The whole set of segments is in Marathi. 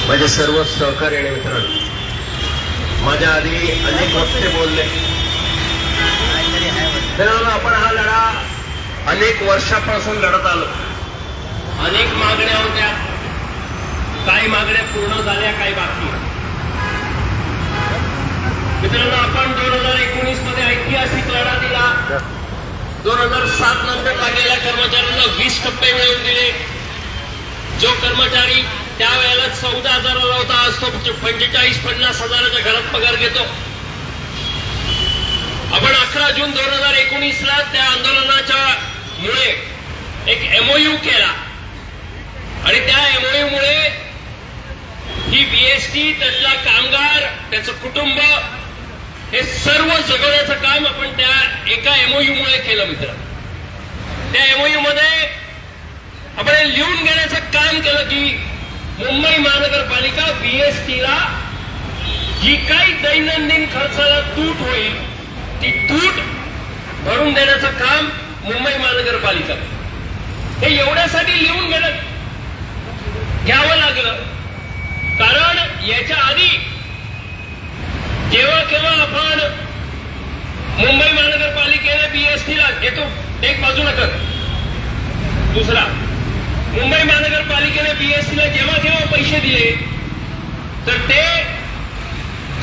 माझे सर्व सहकारी आणि मित्रांनो, माझ्या आधी अनेक वक्ते बोलले. मित्रांनो, आपण हा लढा अनेक वर्षापासून लढत आलो. अनेक मागण्या होत्या, काही मागण्या पूर्ण झाल्या, काही बाकी. मित्रांनो, आपण 2019 मध्ये ऐतिहासिक लढा दिला. 2007 नंतर लागलेल्या कर्मचाऱ्यांना 20% मिळवून दिले. जो कर्मचारी त्यावेळेला 14,000 होता, आज तो 45-50 हजाराच्या घरात पगार घेतो. आपण 11 जून 2019 ला त्या आंदोलनाच्या मुळे एक MOU केला आणि त्या MOU मुळे ही BST, त्यातला कामगार, त्याचं कुटुंब, हे सर्व जगवण्याचं काम आपण त्या एका MOU मुळे केलं. मित्र, त्या MOU मध्ये आपण लिहून घेण्याचं काम केलं की मुंबई महानगरपालिका BST ला जी काही दैनंदिन खर्चाला तूट होईल ती तूट भरून देण्याचं काम मुंबई महानगरपालिका. हे एवढ्यासाठी लिहून घ्यावं लागलं कारण याच्या आधी जेव्हा केव्हा आपण मुंबई महानगरपालिकेने BST ला घेतो, एक बाजूला कर, दुसरा, मुंबई महानगरपालिकेने BST ला जेव्हा केव्हा पैसे दिले तर ते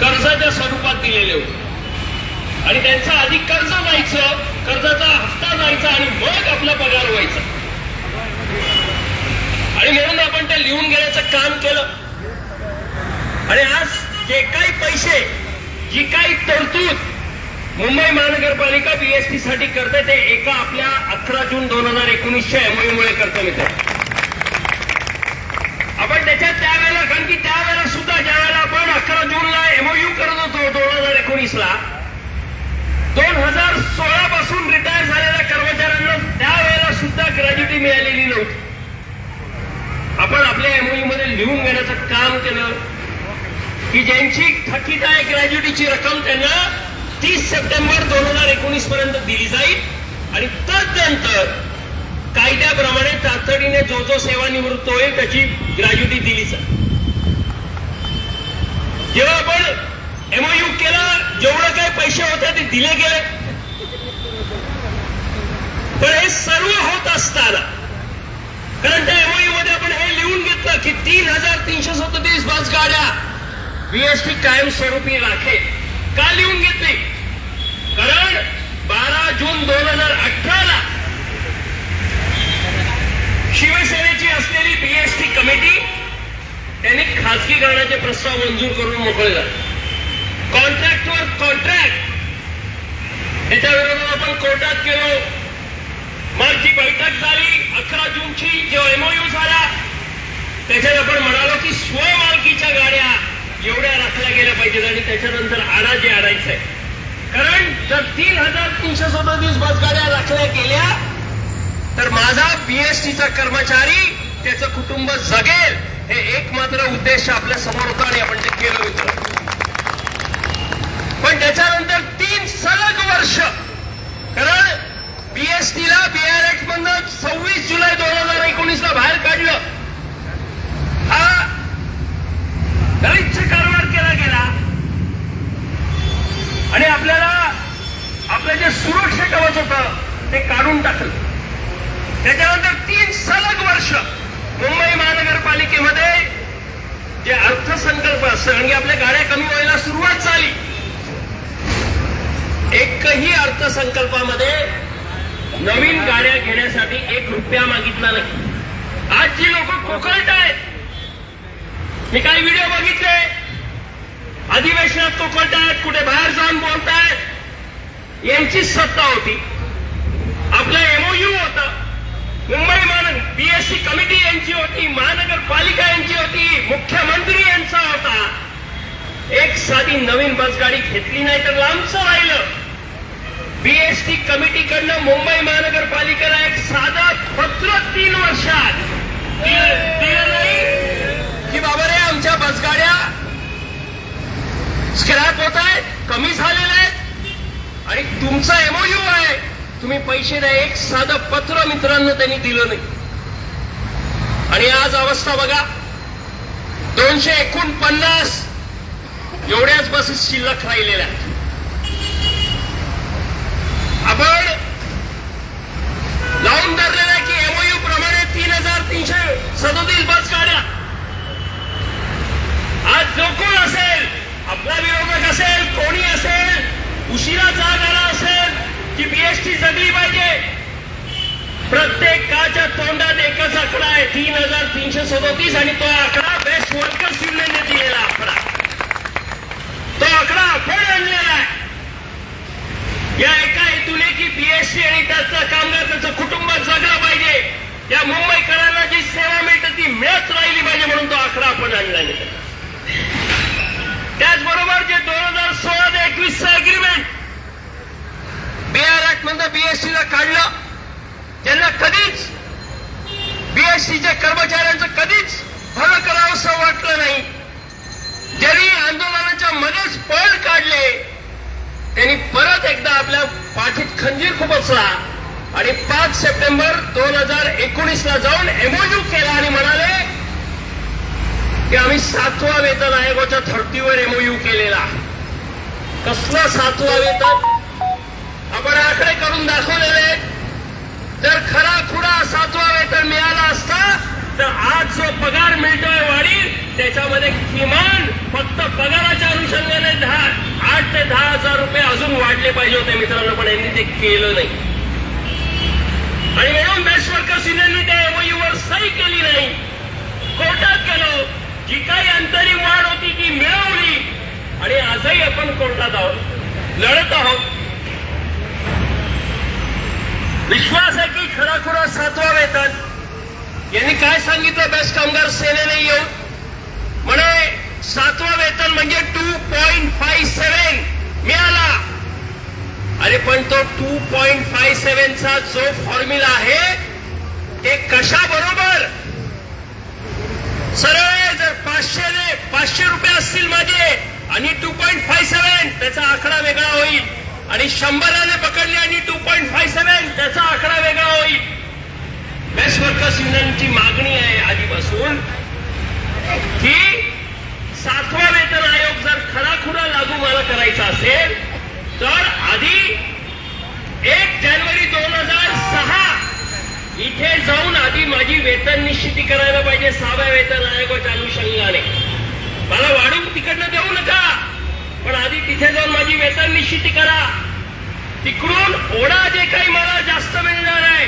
कर्जाच्या स्वरूपात दिलेले होते आणि त्यांचं आधी कर्ज जायचं, कर्जाचा हप्ता जायचा आणि मग आपला पगार व्हायचा. आणि म्हणून आपण ते लिहून घेण्याचं काम केलं. आणि आज जे काही पैसे, जी काही तरतूद मुंबई महानगरपालिका BST साठी करते ते एका आपल्या 11 जून 2019च्या MOU मुळे करतो. मित्र, आपण त्यावेळेला, कारण की त्यावेळेला सुद्धा ज्यावेळेला आपण 11 जूनला MOU करत होतो 2019 ला, 2016 पासून रिटायर झालेल्या कर्मचाऱ्यांना त्यावेळेला सुद्धा ग्रॅज्युटी मिळालेली नव्हती. आपण आपल्या MOU मध्ये लिहून घेण्याचं काम केलं की ज्यांची थकीत आहे ग्रॅज्युटीची रक्कम त्यांना 30 सप्टेंबर 2019 पर्यंत दिली जाईल आणि तदनंतर कायद्याप्रमाणे तातडीने जो सेवानिवृत्त होईल त्याची ग्रॅज्युटी दिली जाईल. जेव्हा आपण MOU केला, जेवढे काही पैसे होते ते दिले गेले. पण हे सर्व होत असताना, कारण त्या MOU मध्ये आपण हे लिहून घेतलं की 3,337 बस गाड्या BST कायमस्वरूपी राखेल. का लिहून घेतली? कारण 12 जून 2018 ला शिवसेनेची असलेली BST कमिटी त्यांनी खासगीकरणाचे प्रस्ताव मंजूर करून मोकळे झाले. कॉन्ट्रॅक्टवर कॉन्ट्रॅक्ट, त्याच्या विरोधात आपण कोर्टात गेलो. मग जी बैठक झाली 11 जूनची, जो MOU झाला त्याच्यात आपण म्हणालो की स्वमालकीच्या गाड्या एवढ्या राखल्या गेल्या पाहिजेत आणि त्याच्यानंतर आडा जे आडायचंय. कारण जर 3,337 बस गाड्या राखल्या गेल्या तर माझा BSTचा कर्मचारी, त्याचं कुटुंब जगेल, हे एकमात्र उद्देश आपल्या समोर होता आणि आपण ते केलं होतं. पण त्याच्यानंतर 3 सलग वर्ष, कारण BST ला BR ऍक्ट मधून 26 जुलै 2019 ला बाहेर काढलं. हा गलिच्छ कारभार केला गेला आणि आपल्याला आपलं जे सुरक्षा कवच होतं ते काढून टाकलं. त्याच्यानंतर 3 सलग वर्ष मुंबई महानगरपालिकेमध्ये जे अर्थसंकल्प असतं, कारण की आपल्या गाड्या कमी व्हायला सुरुवात झाली, एकही अर्थसंकल्पामध्ये नवीन गाड्या घेण्यासाठी 1 रुपया मागितला नाही. आज जी लोक कोकळत आहेत, मी काही व्हिडिओ बघितले, अधिवेशनात कोकळतायत, कुठे बाहेर जाऊन बोलतायत, यांची सत्ता होती. आपलं MOU होतं, मुंबई BST कमिटी यांची होती, महानगरपालिका यांची होती, मुख्यमंत्री यांचा होता. एक साधी नवीन बस गाडी घेतली नाही तर लांबचं राहिलं. BST कमिटीकडनं मुंबई महानगरपालिकेला एक साधं पत्र 3 वर्षात दिलं नाही की बाबा रे, आमच्या बसगाड्या स्क्रॅप होत आहेत, कमी झालेल्या आहेत आणि तुमचा MOU आहे, तुम्ही पैसे द्या. एक साधं पत्र मित्रांनो त्यांनी दिलं नाही. आणि आज अवस्था बघा, 249 एवढ्याच बसेस शिल्लक राहिलेल्या आहेत. आपण लावून धरलेल्या की एमओयू प्रमाणे 3,337 बस गाड्या. आज जो कोण असेल, आपला विरोधक असेल, कोणी असेल, उशिरा जाग आला असेल की बीएसटी जगली पाहिजे, प्रत्येकाच्या तोंडात एकच आकडा आहे 3,337 आणि तो आकडा बेस्ट वर्कर्स युनियनने दिलेला आकडा. तो आकडा आपण आणलेला आहे या एका हेतूने की बीएसटी आणि त्याचा कामगार त्याचं कुटुंब जगलं पाहिजे, या मुंबईकरांना जी सेवा मिळते ती मिळत राहिली पाहिजे म्हणून तो आकडा आपण आणला नाही. त्याचबरोबर जे 2016 ते 21चं अग्रीमेंट बीआर ऍक्ट मधनं बीएसटीला काढलं, त्यांना कधीच बीएसटीच्या कर्मचाऱ्यांचं कधीच भलं करावं असं वाटलं नाही. ज्यांनी आंदोलनाच्या मध्येच पळ काढले त्यांनी परत एकदा आपल्या पाठीत खंजीर खुपसला आणि 5 सप्टेंबर 2019ला जाऊन एमओयू केला आणि म्हणाले की आम्ही 7वा वेतन आयोगाच्या धर्तीवर एमओयू केलेला. कसला 7वा वेतन? आपण आकडे करून दाखवलेले आहेत. जर खरा खुरा 7वा वेतन मिळाला असता तर आज जो पगार मिळतोय वाढीव, त्याच्यामध्ये किमान फक्त पगाराच्या अनुषंगाने 8 ते 10,000 रुपये अजून वाढले पाहिजे होते मित्रांनो, पण यांनी ते केलं नाही. आणि म्हणून बेस्ट वर्कर्स युनियनने त्या एमओयूवर सही केली नाही. कोर्टात गेलो, जी काही अंतरिम वाढ होती ती मिळवली आणि आजही आपण कोर्टात आहोत, लढत आहोत. विश्वास आहे की खराखुरा 7वा वेतन. यांनी काय सांगितलं बेस्ट कामगार सेनेने येऊन? म्हणे 7वा वेतन म्हणजे 2.57 मिळाला. अरे पण तो 2.57 चा जो फॉर्म्युला आहे ते कशा बरोबर? सरळ जर 500 रुपये असतील माझे आणि 2.57 त्याचा आकडा वेगळा होईल, आणि 100 पकडले आणि 2.57 त्याचा आकडा वेगळा होईल. बेस्ट वर्कर्स युनियनची मागणी आहे आधीपासून की 7वा वेतन आयोग जर खराखुरा लागू मला करायचा असेल तर आधी 1 जानेवारी 2006 इथे जाऊन आधी माझी वेतन निश्चिती करायला पाहिजे 6व्या वेतन आयोगाच्या अनुषंगाने. मला वाढून तिकडनं देऊ नका, पण आधी तिथे जाऊन माझी वेतन निश्चिती करा. तिकडून ओढा जे काही मला जास्त मिळणार आहे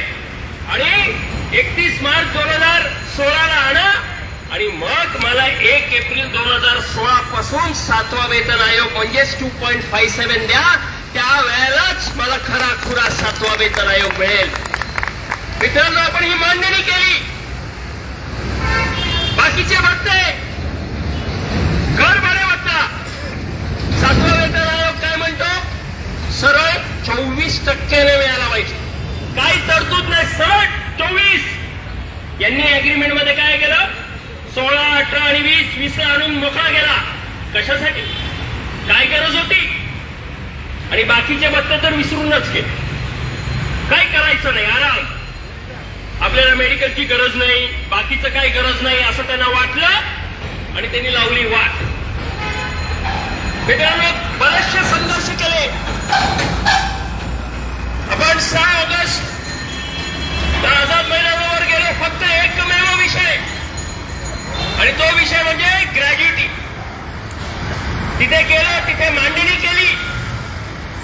आणि 31 मार्च 2016ला आणा आणि मग मला 1 एप्रिल 2016 पासून 7वा वेतन आयोग म्हणजेच 2.57 द्या. त्यावेळेलाच मला खरा खुरा 7वा वेतन आयोग मिळेल. मित्रांनो, आपण ही मांडणी केली. बाकीचे भत्ते, घर भाडे भत्ता, 7वा वेतन आयोग काय म्हणतो? सरळ 24% मिळाला पाहिजे. काही तरतूद नाही, सरळ 24. यांनी अग्रीमेंट मध्ये काय केलं? 16, 18 आणि 20 आणून मोकळा गेला. कशासाठी? काय गरज होती? आणि बाकीचे भत्ते तर विसरूनच गेले. काय करायचं नाही, आराम. आपल्याला मेडिकलची गरज नाही, बाकीचं काही गरज नाही असं त्यांना वाटलं आणि त्यांनी लावली वाट. मित्रांनो, बरेचसे संघर्ष केले. आपण 6 ऑगस्ट आझाद मैदानावर गेलो. फक्त एकमेव विषय, आणि तो विषय म्हणजे ग्रॅज्युटी. तिथे गेलो, तिथे मांडणी केली.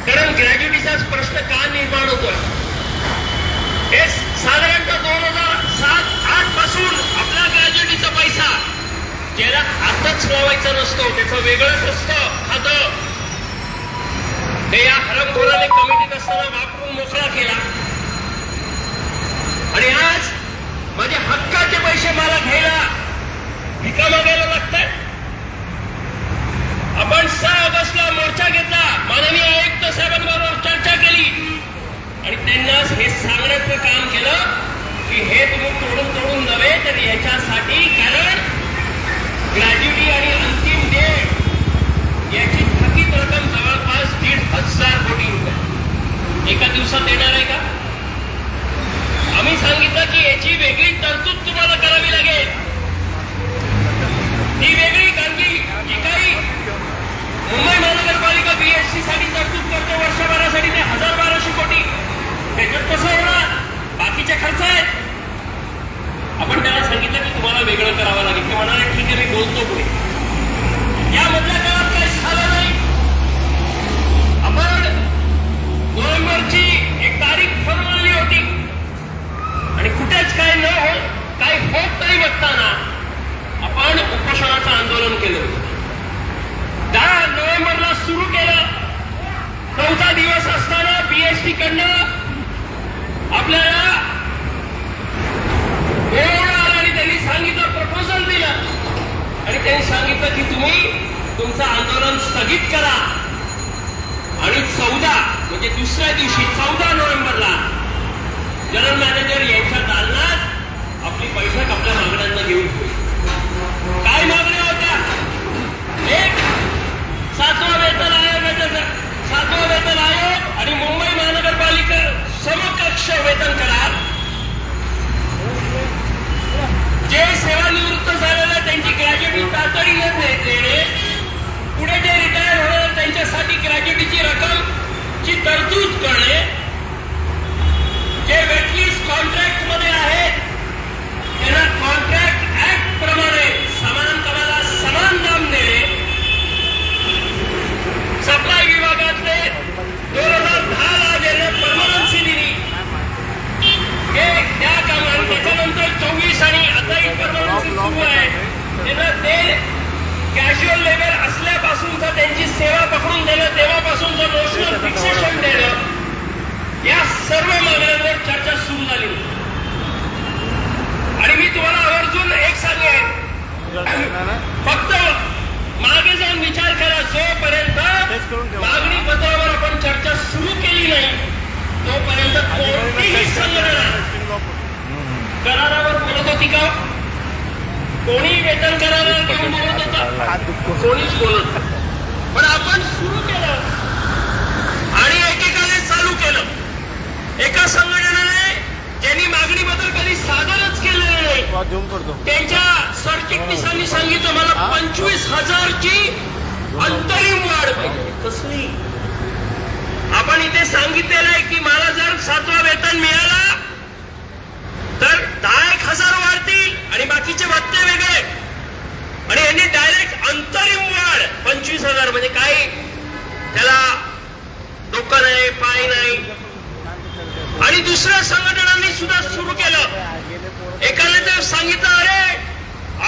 कारण ग्रॅज्युटीचाच प्रश्न का निर्माण होतोय? हे साधारणतः 2007-8 पासून आपला ग्रॅज्युटीचा पैसा ज्याला हातच लावायचा नसतो, त्याचं वेगळंच असतं खातं, ते या हरमखोराने कमिटीत असताना वापरून मोकळा केला. आणि आज माझे हक्काचे पैसे मला घ्यायला भिका मागायला लागतात. आपण 6 ऑगस्टला मोर्चा घेतला, माननीय आयुक्त साहेबांबरोबर चर्चा केली आणि त्यांना हे सांगण्याचं काम केलं की हे तुम्ही तोडून नव्हे तर ह्याच्यासाठी, कारण ग्रॅज्युटी आणि अंतिम डेट याची थकीत रक्कम जवळपास 1,500 कोटी रुपये एका दिवसात येणार आहे का? आम्ही सांगितलं की याची वेगळी तरतूद तुम्हाला करावी लागेल. ती आंदोलन स्थगित करा आणि 14 म्हणजे दुसऱ्या दिवशी 14 नोव्हेंबरला जनरल मॅनेजर यांच्या दालनात आपली बैठक आपल्या मागण्यांना घेऊन होईल. काय मागण्या होत्या? एक, 7वा वेतन आयोग आणि मुंबई महानगरपालिका समकक्ष वेतन करार, जे सेवानिवृत्त झालेले त्यांची ग्रॅज्युएटी तातडीने देणे, पुढे जे रिटायर होणार त्यांच्यासाठी ग्रॅज्युएटीची रक्कमची तरतूद करणे, जे वेटलिस्ट कॉन्ट्रॅक्ट मध्ये आहेत त्यांना कॉन्ट्रॅक्ट ऍक्ट प्रमाणे समान कामाला समान दाम देणे, सप्लाय विभागातले 2010 ला ज्यांना परमनन्सी दिली हे त्या कामाला त्याच्यानंतर 24 आणि आता परमनन्सी सुरू आहे त्यांना ते कॅज्युअल लेबर असल्यापासूनच त्यांची सेवा पकडून देणं, तेव्हापासूनचं नोशनल फिक्सेशन देणं, या सर्व मागण्यांवर चर्चा सुरू झाली. आणि मी तुम्हाला आवर्जून एक सांगेन, फक्त मागे जाऊन विचार करा, जोपर्यंत मागणी पत्रावर आपण चर्चा सुरू केली नाही तोपर्यंत कोणतीही संघटना करारावर बोलत होती का? कोणी वेतन करारावर घेऊन बोलत होता? कोणीच बोलत नाही. पण आपण सुरू केलं आणि एकेकाने चालू केलं. एका संघटनेने ज्यांनी मागणीबद्दल कधी सादरच केलेलं नाही त्यांच्या सरचिटणीसांनी सांगितलं मला 25,000ची अंतरिम वाढ पाहिजे. कसली? आपण इथे सांगितलेलं आहे की मला जर 7वा वेतन मिळाला तर 10,000 वाढतील आणि बाकीचे भत्ते वेगळे, आणि यांनी डायरेक्ट अंतरिम वाढ 25,000 म्हणजे काही त्याला डोकं नाही, पाय नाही. आणि दुसऱ्या संघटनांनी सुद्धा सुरू केलं. एकाने तर सांगितलं अरे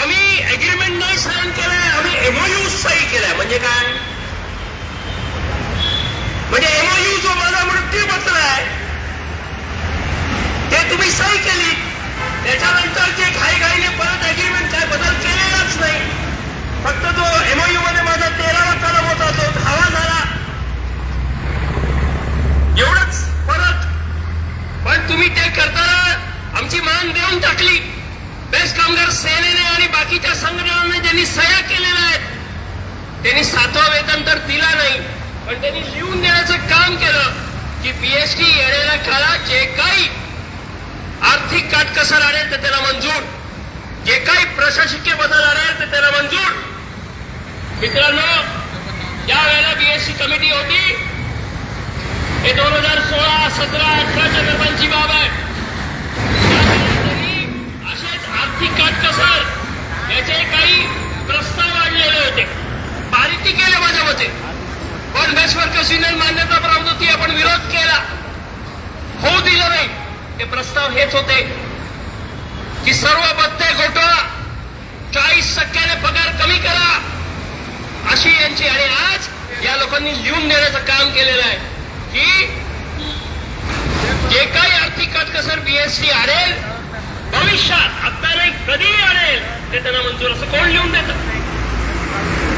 आम्ही एग्रीमेंट नाही साईन केलाय, आम्ही एमओयू सही केलाय. म्हणजे काय? म्हणजे एमओयू जो माझा मृत्यूपत्र आहे ते तुम्ही सही केली, त्याच्यानंतर जे घाईघाईने परत एग्रीमेंट काय बदल केलेलाच नाही, फक्त जो एमओयू मध्ये माझा 13वा कलम होता तो 10वा झाला, एवढंच परत. पण तुम्ही ते करताना आमची मान देऊन टाकली. बेस्ट कामगार सेनेने आणि बाकीच्या संघटनांनी ज्यांनी सह्या केलेल्या आहेत त्यांनी 7वा वेतन तर दिला नाही, पण त्यांनी लिहून देण्याचं काम केलं की पीएचडी येणाऱ्या काळात जे काही आर्थिक काटकसर आढळेल ते त्याला मंजूर, जे काही प्रशासकीय बदल आढळेल ते त्याला मंजूर. मित्रांनो, ज्या वेळेला बीएससी कमिटी होती हे 2016, 17, 18च्या दरम्यानची बाब आहे. त्यांनी असेच आर्थिक काटकसर याचे काही प्रस्ताव आणलेले होते, पारिती केले माझ्या मते, पण बेस्ट वर्कर्स युनियन मान्यता प्राप्त होती, आपण विरोध केला, होऊ दिलं नाही. ते प्रस्ताव हेच होते की सर्व भत्ते घोटाळा 40% पगार कमी करा अशी यांची. आणि आज या लोकांनी लिहून देण्याचं काम केलेलं आहे की जे काही आर्थिक काटकसर बीएससी आणेल भविष्यात, आता नाही कधीही आणेल ते त्यांना मंजूर. असं कोण लिहून देतं?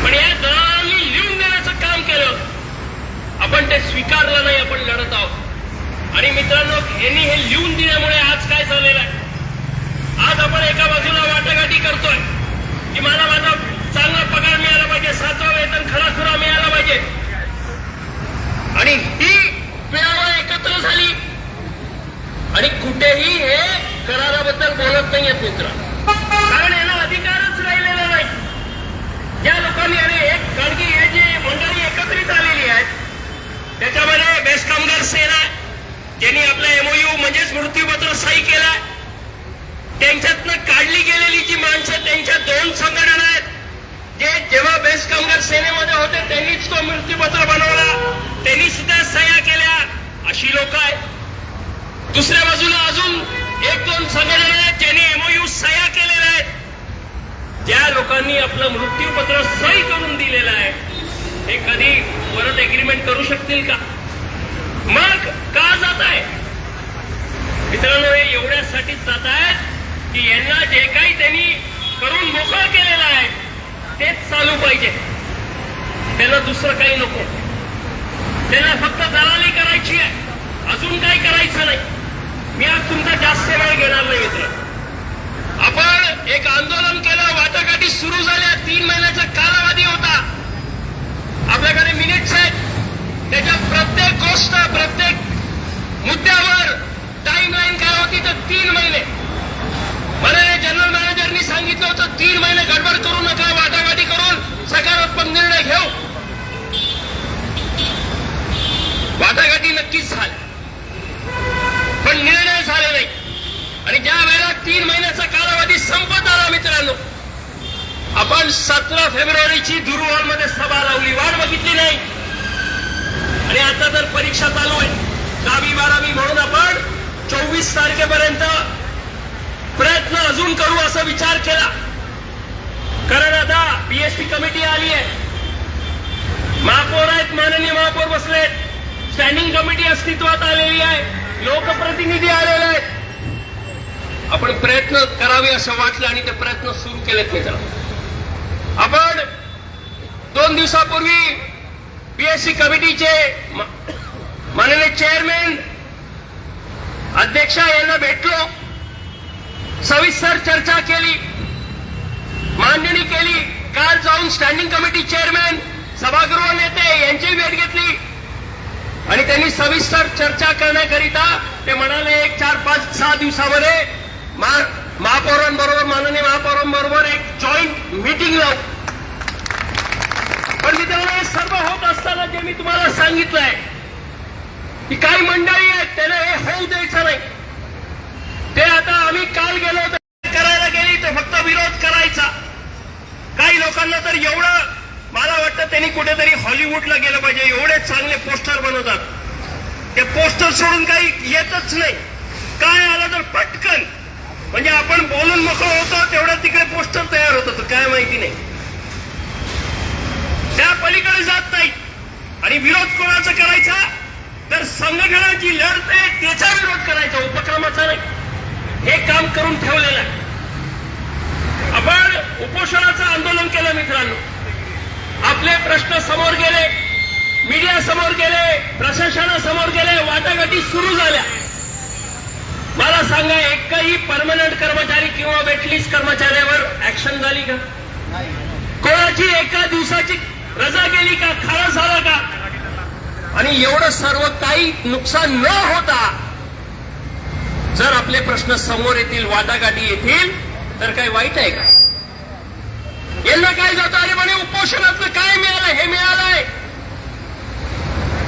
पण या दलालांनी लिहून देण्याचं काम केलं, आपण ते स्वीकारलं नाही, आपण लढत आहोत. आणि मित्रांनो, यांनी हे लिहून दिल्यामुळे आज काय झालेलं आहे, आज आपण एका बाजूला वाटाघाटी करतोय की मला माझा चांगला पगार मिळाला पाहिजे, 7वा वेतन खराखुरा मिळाला पाहिजे, आणि ही वेळावर एकत्र झाली आणि कुठेही हे कराराबद्दल बोलत नाहीयेत मित्र, कारण यांना अधिकारच राहिलेला नाही. ज्या लोकांनी कारण की हे जे मंडळी एकत्रित आलेली आहेत त्याच्यामध्ये बेस्ट कामगार सेना ज्यांनी आपला एमओयू म्हणजेच मृत्यूपत्र सही केलाय, त्यांच्यातनं काढली गेलेली जी माणसं त्यांच्या 2 संघटना आहेत, जे जेव्हा बेस्ट कामगार सेनेमध्ये होते त्यांनीच तो मृत्यूपत्र बनवला, त्यांनी सुद्धा सह्या केल्या, अशी लोक आहेत. दुसऱ्या बाजूला अजून 1-2 संघटना आहेत ज्यांनी एमओयू सह्या केलेल्या आहेत. ज्या लोकांनी आपलं मृत्यूपत्र सही करून दिलेलं आहे हे कधी परत एग्रीमेंट करू शकतील का? मग का जात आहे मित्रांनो? हे एवढ्यासाठीच जात आहेत की यांना जे काही त्यांनी करून मोकळं केलेलं आहे तेच चालू पाहिजे. त्यांना दुसरं काही नको, त्यांना फक्त दलाली करायची आहे, अजून काही करायचं नाही. मी आज तुमचा जास्त वेळ घेणार नाही मित्र. आपण एक आंदोलन केलं, वाटाघाटी सुरू झाल्या, 3 महिन्याचा कालावधी होता. आपल्याकडे मिनिट्स आहेत, त्याच्या प्रत्येक गोष्ट, प्रत्येक मुद्द्यावर टाइमलाईन काय होती तर 3 महिने. मला जनरल मॅनेजरनी सांगितलं होतं 3 महिने गडबड करू नका, वाटाघाटी करून सकारात्मक निर्णय घेऊ. वाटाघाटी नक्कीच झाल्या, पण निर्णय झाले नाही. आणि ज्या वेळेला 3 महिन्याचा कालावधी संपत आला मित्रांनो, आपण 17 फेब्रुवारीची दुरू हॉलमध्ये सभा लावली, वाट बघितली नाही. आणि आता तर परीक्षा चालू आहे 10वी 12वी, म्हणून आपण 24 तारखेपर्यंत प्रयत्न अजून करू असा विचार केला. कारण आता बीएसटी कमिटी आली आहे, महापौर आहेत, माननीय महापौर बसलेत, स्टँडिंग कमिटी अस्तित्वात आलेली आहे, लोकप्रतिनिधी आलेले आहेत. आपण प्रयत्न करावे असं वाटलं आणि ते प्रयत्न सुरू केलेत मित्रांनो. आपण 2 दिवसापूर्वी बीएससी कमिटीचे माननीय चेअरमॅन अध्यक्षा यांना भेटलो, सविस्तर चर्चा केली, मांडणी केली. काल जाऊन स्टँडिंग कमिटी चेअरमॅन, सभागृह नेते यांची भेट घेतली आणि त्यांनी सविस्तर चर्चा करण्याकरिता ते म्हणाले 1 4 5 6 दिवसामध्ये महापौरांबरोबर, माननीय महापौरांबरोबर एक जॉईंट मीटिंग लावू. पण मित्रांनो, हे सर्व होत असताना जे मी तुम्हाला सांगितलंय की काही मंडळी आहेत त्याला हे होऊ द्यायचं नाही. ते आता आम्ही काल गेलो तर करायला गेली तर फक्त विरोध करायचा. काही लोकांना तर एवढं मला वाटतं त्यांनी कुठेतरी हॉलिवूडला गेलं पाहिजे, एवढे चांगले पोस्टर बनवतात. ते पोस्टर सोडून काही येतच नाही. काय आलं तर पटकन, म्हणजे आपण बोलून मोकळं होतो तेवढ्या तिकडे पोस्टर तयार होतं, काय माहिती नाही. त्या पलीकडे जात नाही. आणि विरोध कोणाचा करायचा तर संघटनाची लढत आहे त्याचा विरोध करायचा, उपक्रमाचा नाही. हे काम करून ठेवलेलं आहे. आपण उपोषणाचं आंदोलन केलं मित्रांनो, आपले प्रश्न समोर गेले, मीडिया समोर गेले, प्रशासनासमोर गेले, वाटाघाटी सुरू झाल्या. मला सांगा, एकही परमनंट कर्मचारी किंवा वेटलिस्ट कर्मचाऱ्यावर ऍक्शन झाली का? कोणाची एका दिवसाची रजा गेली का? खाला झाला का? आणि एवढं सर्व काही नुकसान न होता जर आपले प्रश्न समोर येतील, वाटाघाटी येतील तर काही वाईट आहे का? यांना काय जातं, अरे म्हणे उपोषणातलं काय मिळालं, हे मिळालंय,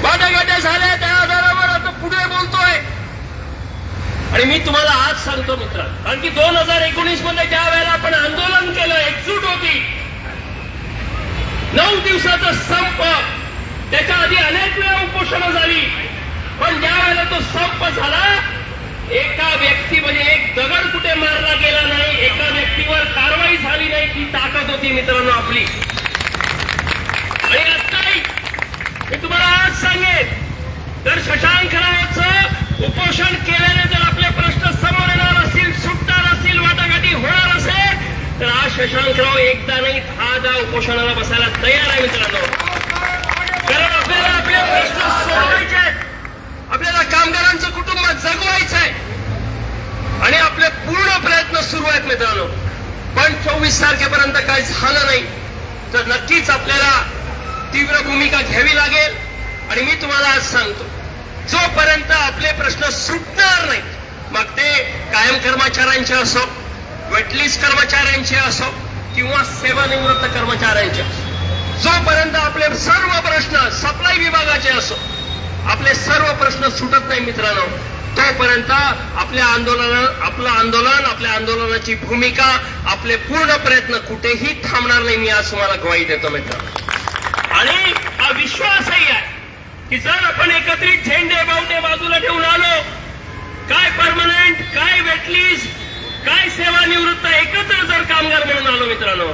वाटाघाट्या झाल्या, त्या आधारावर आता पुढे बोलतोय. आणि मी तुम्हाला आज सांगतो मित्र, कारण की 2019 मध्ये ज्या वेळेला आपण आंदोलन केलं, एकजूट होती, 9 दिवसाचा संप, त्याच्या आधी अनेक वेळा उपोषणं झाली, पण ज्या वेळेला तो संप झाला, एका व्यक्ती म्हणजे एक दगड कुठे मारला गेला नाही, एका व्यक्तीवर कारवाई झाली नाही. ती ताकद होती मित्रांनो आपली. आणि आत्ताही मी तुम्हाला आज सांगेन, तर शशांकरावांचं उपोषण केल्याने जर आपले प्रश्न समोर येणार असतील, सुटणार असतील, वाटाघाटी होणार असेल, तर आज शशांकराव एकदा नाही 10 उपोषणाला बसायला तयार आहे मित्रांनो. कारण आपल्याला आपले प्रश्न सोडवायचे आहेत, आपल्याला कामगारांचं कुटुंब जगवायचं आहे आणि आपले पूर्ण प्रयत्न सुरू आहेत मित्रांनो. पण 24 तारखेपर्यंत काही झालं नाही तर नक्कीच आपल्याला तीव्र भूमिका घ्यावी लागेल. आणि मी तुम्हाला आज सांगतो, जोपर्यंत आपले प्रश्न सुटणार नाही, मग ते कायम कर्मचाऱ्यांचे असो, वेटलिस्ट कर्मचाऱ्यांचे असो किंवा सेवानिवृत्त कर्मचाऱ्यांचे असो, जोपर्यंत आपले सर्व प्रश्न, सप्लाय विभागाचे असो, आपले सर्व प्रश्न सुटत नाही मित्रांनो, तोपर्यंत आपल्या आपलं आंदोलन, आपल्या आंदोलनाची भूमिका, आपले पूर्ण प्रयत्न कुठेही थांबणार नाही. मी आज तुम्हाला ग्वाही देतो मित्रांनो. आणि हा विश्वासही आहे की जर आपण एकत्रित झेंडे बावटे बाजूला ठेवून आलो, काय परमनंट, काय वेटलिस्ट, काय सेवानिवृत्त, एकत्र जर कामगार म्हणून आलो मित्रांनो,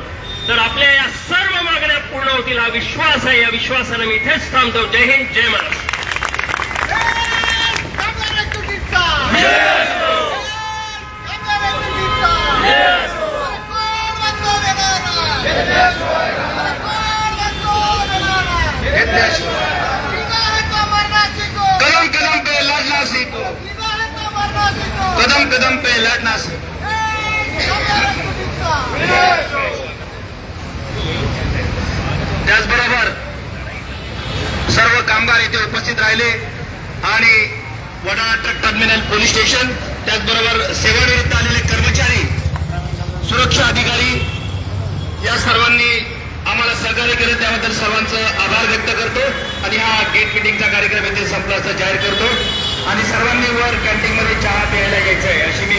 तर आपल्या या सर्व मागण्या पूर्ण होतील. हा विश्वास आहे. या विश्वासाने मी इथेच थांबतो. जय हिंद, जय महाराष्ट्र. कदम कदम पे लड़ना सीखो, कदम कदम पे लड़ना सीखो. त्याचबरोबर सर्व कामगार येथे उपस्थित राहिले आणि Wadala truck terminal police station, त्याचबरोबर सेवानिवृत्त आलेले कर्मचारी, सुरक्षा अधिकारी या सर्वांनी आम्हाला सहकार्य केलं, त्याबद्दल सर्वांचं आभार व्यक्त करतो आणि हा गेट मीटिंगचा कार्यक्रम येथे संपला असं जाहीर करतो आणि सर्वांनी वर कॅन्टीनमध्ये चहा प्यायला यायचं आहे अशी मी